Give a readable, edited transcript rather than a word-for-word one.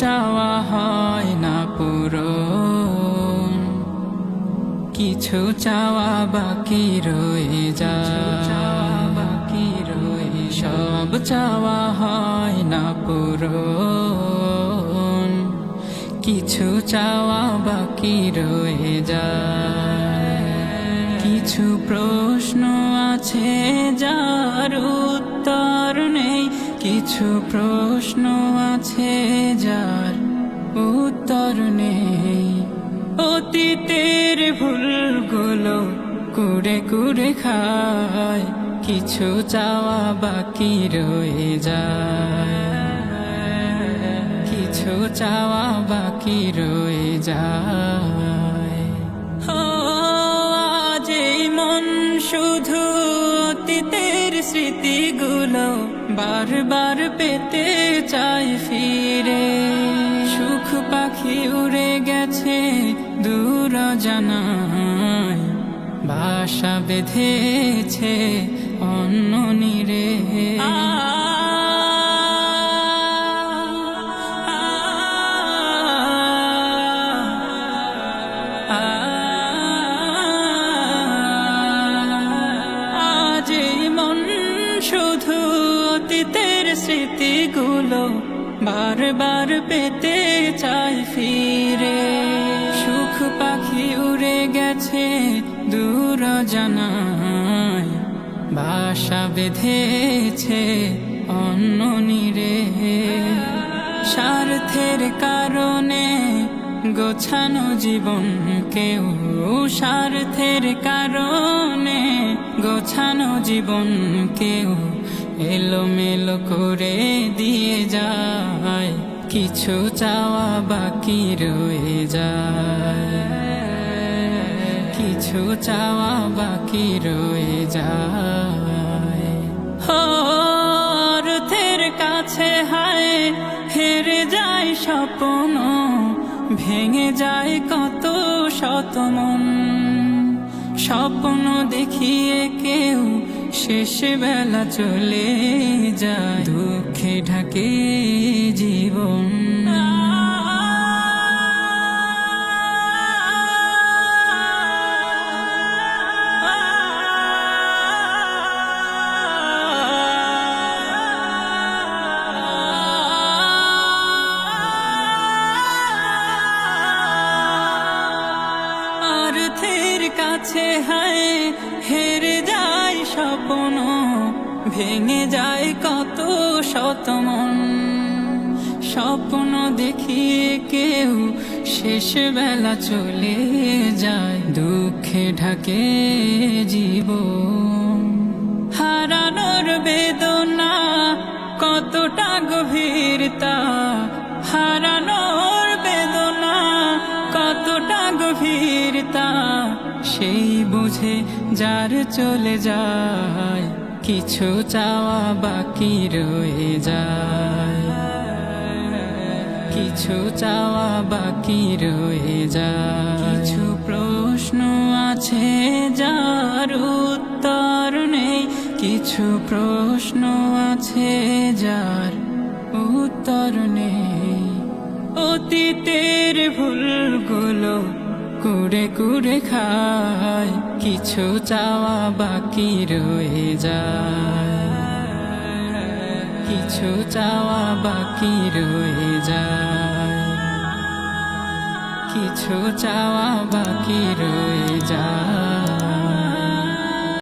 চাওয়া হয় না পূরণ, কিছু চাওয়া বাকি রয়ে যায়, সব চাওয়া হয় না পূরণ, কিছু চাওয়া বাকি রয়ে যায়। কিছু প্রশ্ন আছে যার উত্তর নেই, কিছু প্রশ্ন আছে যার উত্তর নেই। অতীতের ভুলগুলো কুড়ে কুড়ে খায়, কিছু চাওয়া বাকি রয়ে যায়, কিছু চাওয়া বাকি রয়ে যায়। আজ এই মন শুধু অতীতের স্মৃতিগুলো বারবার পেতে চাই ফিরে। সুখ পাখি উড়ে গেছে দূর জানায়, বাসা বেঁধেছে অন্য নীড়ে। আজ এই মন শুধু অতীতের স্মৃতিগুলো বারবার পেতে চাই ফিরে। সুখ পাখি উড়ে গেছে দূর জানায়, বাসা বেঁধেছে অন্য নীড়ে। স্বার্থের কারণে গোছানো জীবন কেউ, স্বার্থের কারণে গোছানো জীবন কেউ এলোমেলো করে দিয়ে যায়, কিছু চাওয়া বাকি রয়ে যায়, কিছু চাওয়া বাকি রয়ে যায়। অর্থের কাছে হায় হেরে যায় স্বপ্ন, ভেঙে যায় কত শত মন। স্বপ্ন দেখিয়ে কেউ শেষ বেলা চলে যায়, দুঃখে ঢাকে জীবন। অর্থের কাছে হায় হেরে যায় স্বপ্ন, ভেঙে যায় কত শত মন। স্বপ্ন দেখিয়ে কেউ শেষ বেলা চলে যায়, দুঃখে ঢাকে জীবন। হারানোর বেদনা কতটা গভীর তা, হারানোর বেদনা কতটা গভীর তা, সেই বুঝে যার চলে যায়, কিছু চাওয়া বাকি রয়ে যায়, কিছু চাওয়া বাকি রয়ে যায়। কিছু প্রশ্ন আছে যার উত্তর নেই, কিছু প্রশ্ন আছে যার উত্তর নেই। অতীতের ভুলগুলো কুড়ে কুড়ে খায়, কিছু চাওয়া বাকি রয়ে যায়, কিছু চাওয়া বাকি রয়ে যায়, কিছু চাওয়া বাকি রয়ে যায়।